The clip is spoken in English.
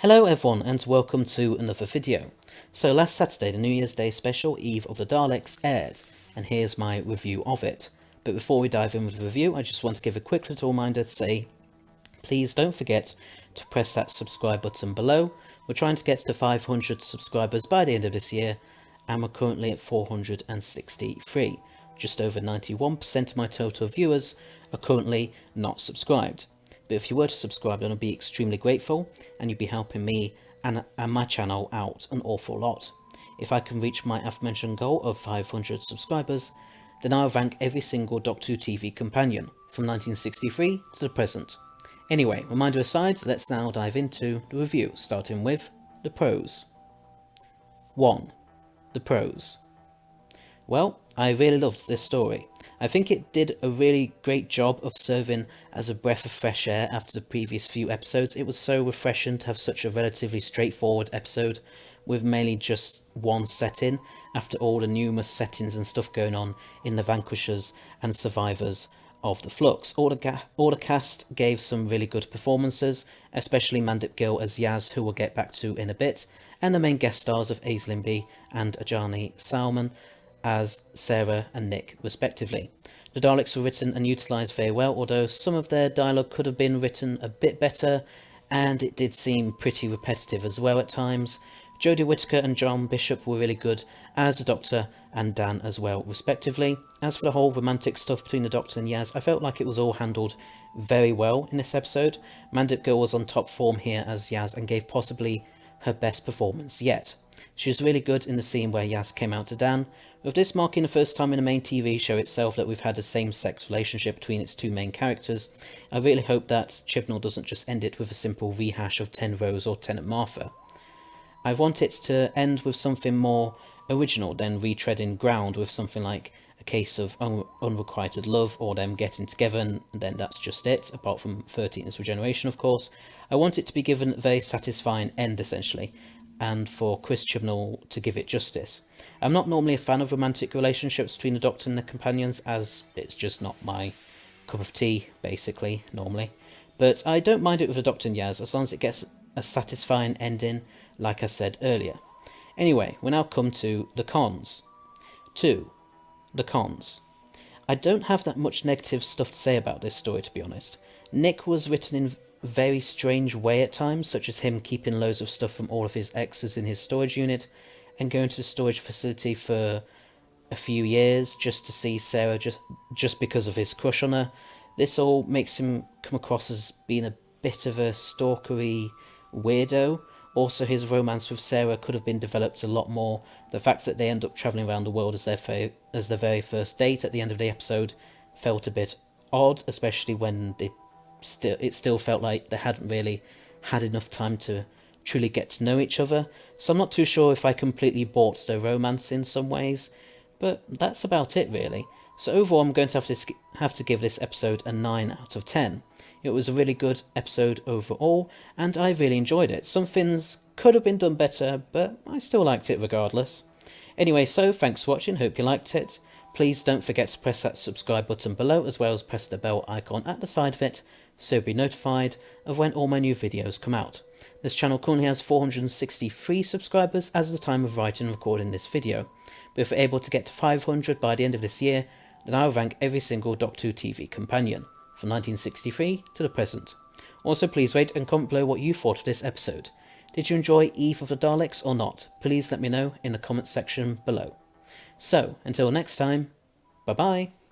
Hello everyone and welcome to another video. So last Saturday the New Year's Day special Eve of the Daleks aired and here's my review of it. But before we dive in with the review I just want to give a quick little reminder to say please don't forget to press that subscribe button below. We're trying to get to 500 subscribers by the end of this year and we're currently at 463. Just over 91% of my total viewers are currently not subscribed. But if you were to subscribe then I'd be extremely grateful and you'd be helping me and my channel out an awful lot. If I can reach my aforementioned goal of 500 subscribers, then I'll rank every single Doctor Who TV companion from 1963 to the present. Anyway, reminder aside, let's now dive into the review, starting with the pros. 1. The pros. Well, I really loved this story. I think it did a really great job of serving as a breath of fresh air after the previous few episodes. It was so refreshing to have such a relatively straightforward episode with mainly just one setting after all the numerous settings and stuff going on in the Vanquishers and Survivors of the Flux. All the cast gave some really good performances, especially Mandip Gill as Yaz, who we'll get back to in a bit, and the main guest stars of Aislinn B and Ajani Salman as Sarah and Nick respectively. The Daleks were written and utilised very well, although some of their dialogue could have been written a bit better, and it did seem pretty repetitive as well at times. Jodie Whittaker and John Bishop were really good as the Doctor and Dan as well respectively. As for the whole romantic stuff between the Doctor and Yaz, I felt like it was all handled very well in this episode. Mandip Gill was on top form here as Yaz and gave possibly her best performance yet. She was really good in the scene where Yaz came out to Dan, with this marking the first time in the main TV show itself that we've had a same-sex relationship between its two main characters. I really hope that Chibnall doesn't just end it with a simple rehash of 10 Rose or Tennant Martha. I want it to end with something more original than retreading ground with something like a case of unrequited love or them getting together and then that's just it, apart from 13th regeneration of course. I want it to be given a very satisfying end essentially, and for Chris Chibnall to give it justice. I'm not normally a fan of romantic relationships between the Doctor and the companions, as it's just not my cup of tea, basically, normally. But I don't mind it with the Doctor and Yaz, as long as it gets a satisfying ending, like I said earlier. Anyway, we now come to the cons. 2. The cons. I don't have that much negative stuff to say about this story, to be honest. Nick was written in very strange way at times, such as him keeping loads of stuff from all of his exes in his storage unit and going to the storage facility for a few years just to see Sarah just because of his crush on her. This all makes him come across as being a bit of a stalkery weirdo. Also, his romance with Sarah could have been developed a lot more. The fact that they end up travelling around the world as their very first date at the end of the episode felt a bit odd, especially when it still felt like they hadn't really had enough time to truly get to know each other. So I'm not too sure if I completely bought their romance in some ways, but that's about it really. So overall I'm going to have to give this episode a 9 out of 10. It was a really good episode overall, and I really enjoyed it. Some things could have been done better, but I still liked it regardless. Anyway, so thanks for watching, hope you liked it. Please don't forget to press that subscribe button below, as well as press the bell icon at the side of it, so you'll be notified of when all my new videos come out. This channel currently has 463 subscribers as of the time of writing and recording this video, but if we're able to get to 500 by the end of this year, then I'll rank every single Doctor Who TV companion, from 1963 to the present. Also please rate and comment below what you thought of this episode. Did you enjoy Eve of the Daleks or not? Please let me know in the comment section below. So, until next time, bye bye.